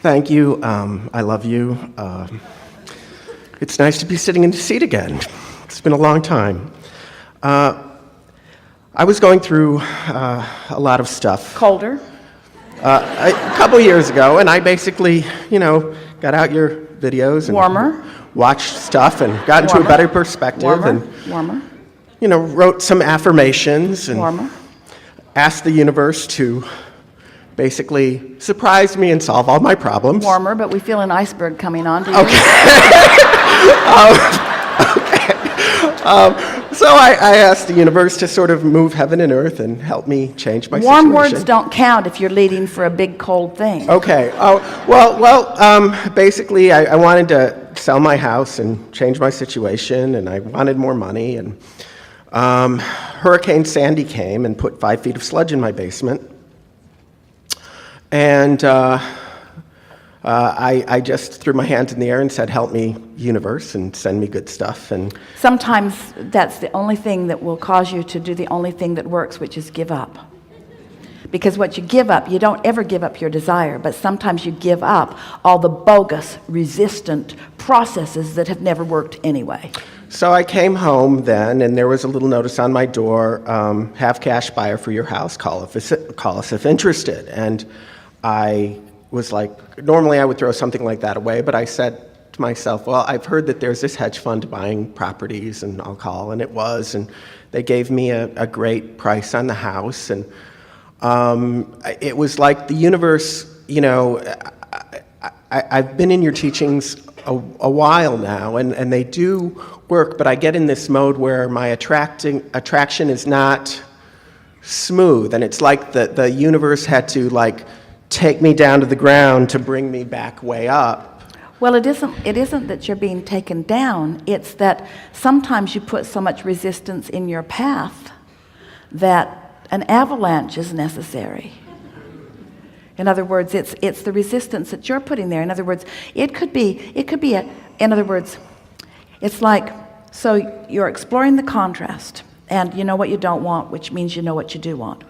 Thank you. I love you. It's nice to be sitting in the seat again. It's been a long time. I was going through a lot of stuff. Colder? A couple years ago, and I basically, got out your videos and Warmer? watched stuff and got into a better perspective Warmer? and wrote some affirmations and Warmer? asked the universe to basically surprise me and solve all my problems. Warmer, but we feel an iceberg coming on. Do you? Okay. So I asked the universe to sort of move heaven and earth and help me change my Warm situation. words don't count if you're leading for a big cold thing. Okay. Basically, I wanted to sell my house and change my situation, and I wanted more money. And Hurricane Sandy came and put 5 feet of sludge in my basement. And I just threw my hands in the air and said, help me, universe, and send me good stuff. And Sometimes that's the only thing that will cause you to do the only thing that works, which is give up. Because what you give up, you don't ever give up your desire, but sometimes you give up all the bogus, resistant processes that have never worked anyway. so I came home then, and there was a little notice on my door, have cash buyer for your house, call us if interested. And I was like, normally I would throw something like that away, but I said to myself, well, I've heard that there's this hedge fund buying properties, and I'll call, and it was, and they gave me a great price on the house, and it was like the universe, I've been in your teachings a while now, and they do work, but I get in this mode where my attraction is not smooth, and it's like the universe had to take me down to the ground to bring me back way up. Well, it isn't that you're being taken down. It's that sometimes you put so much resistance in your path that an avalanche is necessary. In other words, it's the resistance that you're putting there. In other words, in other words, it's like, so you're exploring the contrast, and you know what you don't want, which means you know what you do want.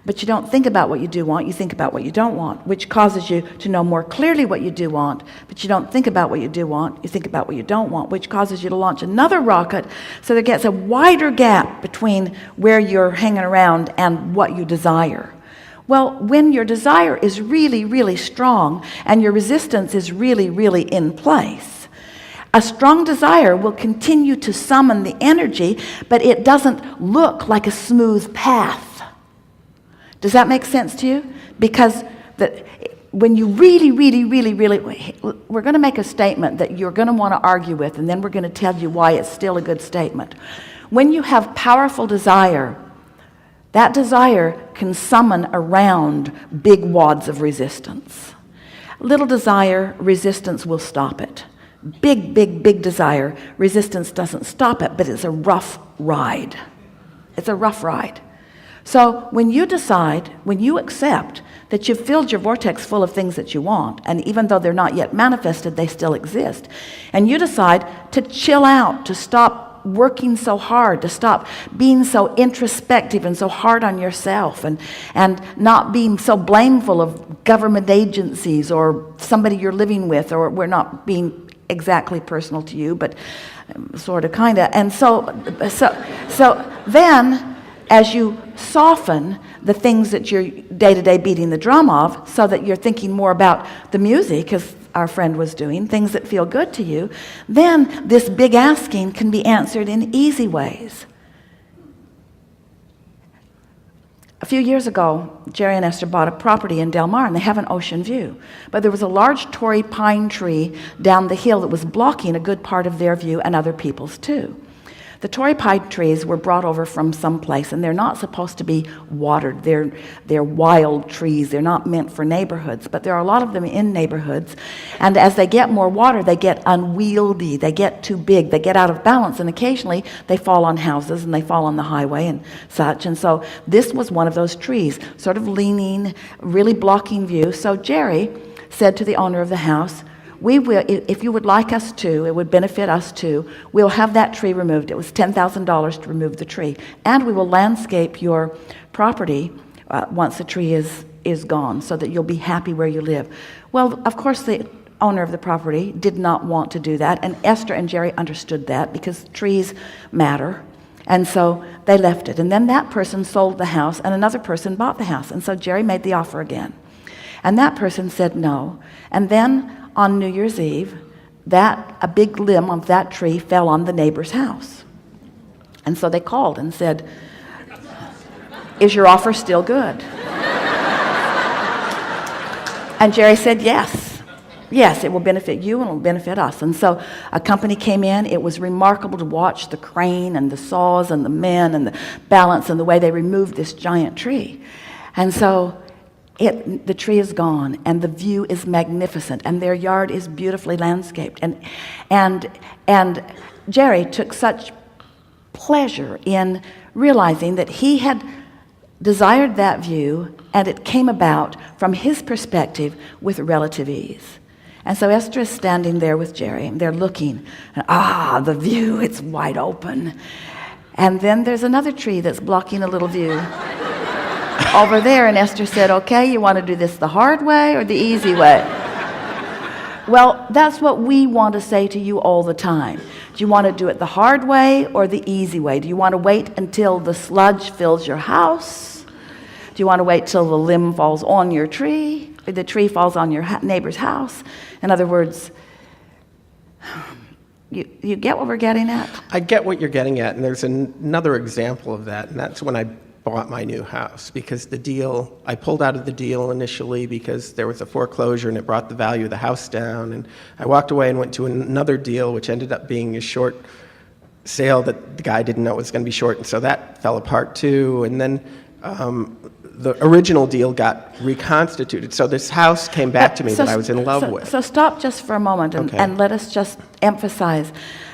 But you don't think about what you do want, you think about what you don't want, which causes you to know more clearly what you do want, but you don't think about what you do want, you think about what you don't want, which causes you to launch another rocket, so there gets a wider gap between where you're hanging around and what you desire. Well, when your desire is really, really strong and your resistance is really, really in place, a strong desire will continue to summon the energy, but it doesn't look like a smooth path. Does that make sense to you? Because when you really, we're going to make a statement that you're going to want to argue with, and then we're going to tell you why it's still a good statement. When you have powerful desire, that desire can summon around big wads of resistance. Little desire, resistance will stop it. Big desire, resistance doesn't stop it, but it's a rough ride. It's a rough ride. So when you decide, when you accept that you've filled your vortex full of things that you want, and even though they're not yet manifested, they still exist, and you decide to chill out, to stop working so hard, to stop being so introspective and so hard on yourself, and not being so blameful of government agencies or somebody you're living with, or we're not being exactly personal to you, but sort of, kind of. And so then, as you soften the things that you're day-to-day beating the drum of, so that you're thinking more about the music, as our friend was doing, things that feel good to you, then this big asking can be answered in easy ways. A few years ago, Jerry and Esther bought a property in Del Mar, and they have an ocean view. But there was a large Torrey pine tree down the hill that was blocking a good part of their view and other people's too. The Torrey pine trees were brought over from someplace, and they're not supposed to be watered. They're wild trees. They're not meant for neighborhoods, but there are a lot of them in neighborhoods. And as they get more water, they get unwieldy. They get too big. They get out of balance, and occasionally they fall on houses and they fall on the highway and such. And so this was one of those trees, sort of leaning, really blocking view. So Jerry said to the owner of the house, "We will, if you would like us to, it would benefit us too, we'll have that tree removed." It was $10,000 to remove the tree. "And we will landscape your property once the tree is is gone so that you'll be happy where you live. Well, of course, the owner of the property did not want to do that, and Esther and Jerry understood that because trees matter. And so they left it. And then that person sold the house, and another person bought the house. And so Jerry made the offer again. And that person said no. And then on New Year's Eve, a big limb of that tree fell on the neighbor's house. And so they called and said, "Is your offer still good?" And Jerry said, yes. Yes, it will benefit you and it will benefit us. And so a company came in. It was remarkable to watch the crane and the saws and the men and the balance and the way they removed this giant tree. And so the tree is gone, and the view is magnificent, and their yard is beautifully landscaped. And Jerry took such pleasure in realizing that he had desired that view, and it came about from his perspective with relative ease. And so Esther is standing there with Jerry, and they're looking, and the view, it's wide open. And then there's another tree that's blocking a little view over there, and Esther said, "Okay, you want to do this the hard way or the easy way?" Well, that's what we want to say to you all the time. Do you want to do it the hard way or the easy way? Do you want to wait until the sludge fills your house? Do you want to wait till the limb falls on your tree? Or the tree falls on your neighbor's house? In other words, you get what we're getting at? I get what you're getting at, and there's another example of that, and that's when I bought my new house, because I pulled out of the deal initially because there was a foreclosure and it brought the value of the house down, and I walked away and went to another deal which ended up being a short sale that the guy didn't know it was going to be short, and so that fell apart too. And then the original deal got reconstituted, so this house came back to me that I was in love with. So stop just for a moment Okay. and let us just emphasize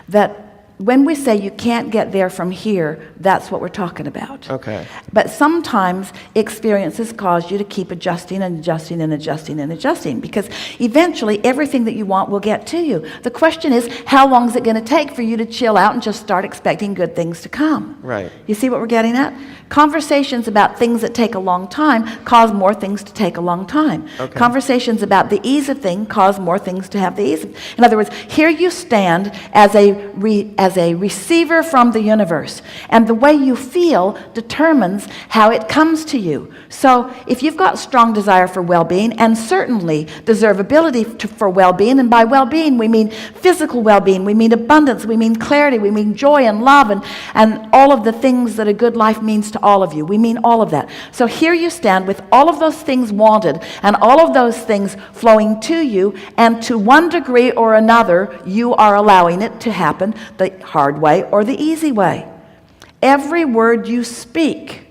that when we say you can't get there from here, that's what we're talking about. Okay. But sometimes experiences cause you to keep adjusting and adjusting and adjusting and adjusting, because eventually everything that you want will get to you. The question is, how long is it going to take for you to chill out and just start expecting good things to come? Right. You see what we're getting at? Conversations about things that take a long time cause more things to take a long time. Okay. Conversations about the ease of thing cause more things to have the ease of. In other words, here you stand as a receiver from the universe, and the way you feel determines how it comes to you. So if you've got strong desire for well-being, and certainly deservability for well-being, and by well-being we mean physical well-being, we mean abundance, we mean clarity, we mean joy and love, and all of the things that a good life means to all of you. We mean all of that. So here you stand with all of those things wanted and all of those things flowing to you, and to one degree or another you are allowing it to happen the hard way or the easy way. Every word you speak,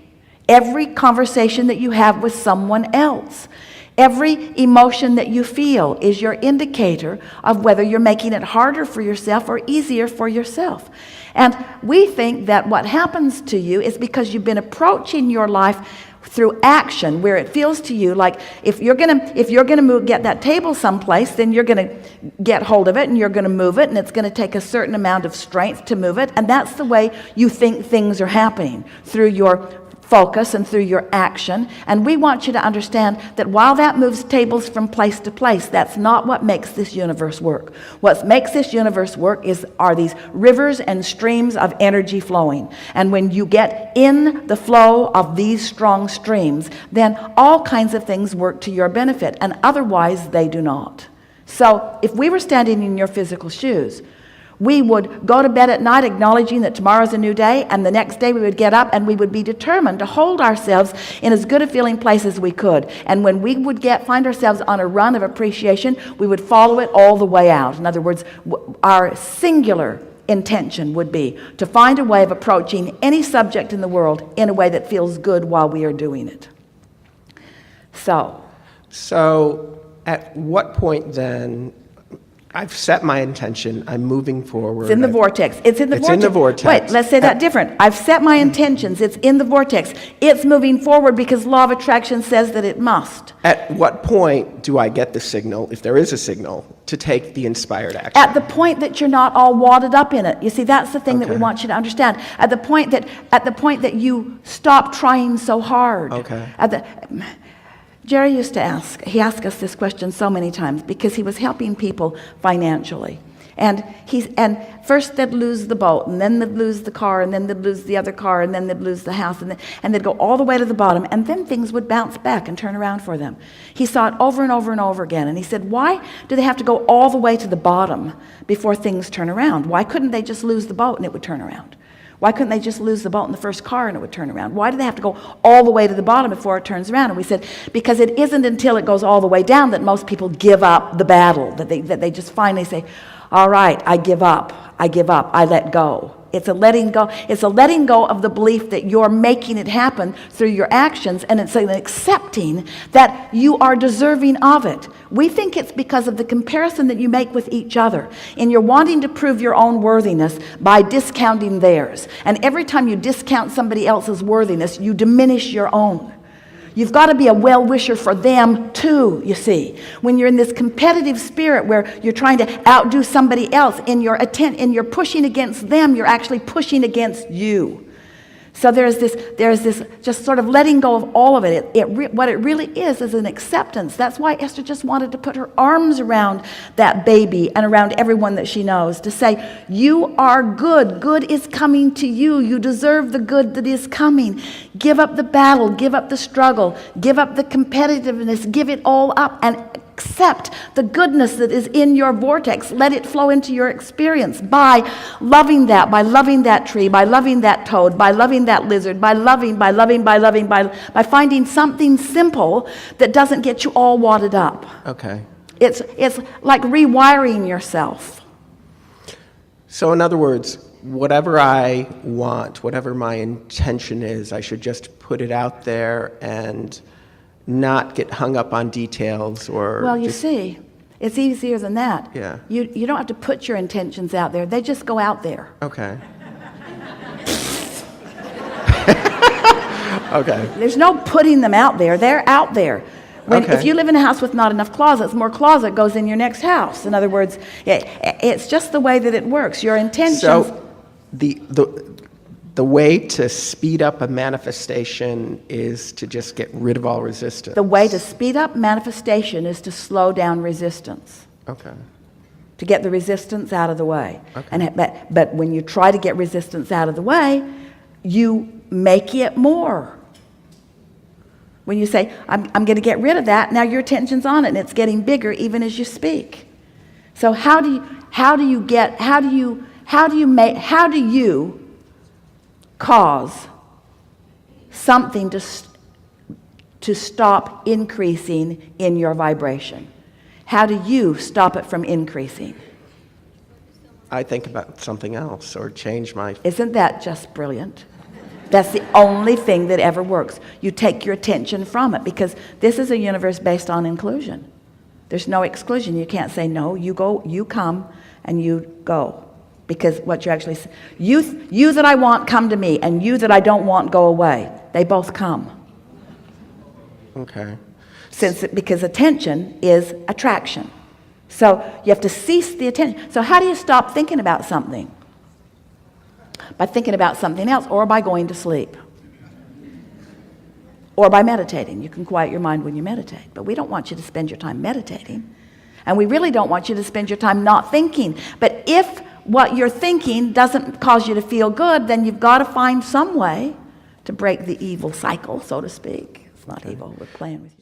every conversation that you have with someone else, every emotion that you feel is your indicator of whether you're making it harder for yourself or easier for yourself. And we think that what happens to you is because you've been approaching your life through action, where it feels to you like if you're gonna get that table someplace, then you're gonna get hold of it and you're gonna move it, and it's gonna take a certain amount of strength to move it, and that's the way you think things are happening, through your focus and through your action. And we want you to understand that while that moves tables from place to place, that's not what makes this universe work. What makes this universe work are these rivers and streams of energy flowing. And when you get in the flow of these strong streams, then all kinds of things work to your benefit, and otherwise they do not. So if we were standing in your physical shoes, we would go to bed at night acknowledging that tomorrow's a new day, and the next day we would get up and we would be determined to hold ourselves in as good a feeling place as we could. And when we would find ourselves on a run of appreciation, we would follow it all the way out. In other words, our singular intention would be to find a way of approaching any subject in the world in a way that feels good while we are doing it. So at what point then, I've set my intention, I'm moving forward. It's in the vortex. It's in the vortex. Wait, let's say that different. I've set my intentions. It's in the vortex. It's moving forward because law of attraction says that it must. At what point do I get the signal, if there is a signal, to take the inspired action? At the point that you're not all wadded up in it. You see, that's the thing that we want you to understand. At the point that you stop trying so hard. Okay. Jerry used to he asked us this question so many times because he was helping people financially. And first they'd lose the boat, and then they'd lose the car, and then they'd lose the other car, and then they'd lose the house, and they'd go all the way to the bottom, and then things would bounce back and turn around for them. He saw it over and over and over again, and he said, why do they have to go all the way to the bottom before things turn around? Why couldn't they just lose the boat and it would turn around? Why couldn't they just lose the boat in the first car and it would turn around? Why do they have to go all the way to the bottom before it turns around? And we said, because it isn't until it goes all the way down that most people give up the battle, that they just finally say, all right, I give up, I let go. It's a letting go. It's a letting go of the belief that you're making it happen through your actions, and it's an accepting that you are deserving of it. We think it's because of the comparison that you make with each other, and you're wanting to prove your own worthiness by discounting theirs. And every time you discount somebody else's worthiness, you diminish your own. You've got to be a well-wisher for them too, you see. When you're in this competitive spirit where you're trying to outdo somebody else, in your pushing against them, you're actually pushing against you. So there's this just sort of letting go of all of it. What it really is an acceptance. That's why Esther just wanted to put her arms around that baby and around everyone that she knows, to say, you are good. Good is coming to you. You deserve the good that is coming. Give up the battle. Give up the struggle. Give up the competitiveness. Give it all up and accept the goodness that is in your vortex. Let it flow into your experience by loving that tree, by loving that toad, by loving that lizard, by finding something simple that doesn't get you all wadded up. Okay. It's like rewiring yourself. So in other words, whatever I want, whatever my intention is, I should just put it out there and not get hung up on details or... Well, you see, it's easier than that. Yeah. You don't have to put your intentions out there. They just go out there. Okay. Okay. There's no putting them out there. They're out there. If you live in a house with not enough closets, more closet goes in your next house. In other words, it's just the way that it works. Your intentions... So the way to speed up a manifestation is to just get rid of all resistance. The way to speed up manifestation is to slow down resistance. Okay. To get the resistance out of the way. Okay. But when you try to get resistance out of the way, you make it more. When you say, I'm going to get rid of that, now your attention's on it and it's getting bigger even as you speak. So how do you cause something to stop increasing in your vibration? How do you stop it from increasing? I think about something else or change my... Isn't that just brilliant? That's the only thing that ever works. You take your attention from it, because this is a universe based on inclusion. There's no exclusion. You can't say no. You go, you come, and you go. Because what you actually say, you that I want, come to me, and you that I don't want, go away. They both come. Okay. Because attention is attraction. So you have to cease the attention. So how do you stop thinking about something? By thinking about something else, or by going to sleep. Or by meditating. You can quiet your mind when you meditate. But we don't want you to spend your time meditating. And we really don't want you to spend your time not thinking. But if what you're thinking doesn't cause you to feel good, then you've got to find some way to break the evil cycle, so to speak. It's not evil, we're playing with you.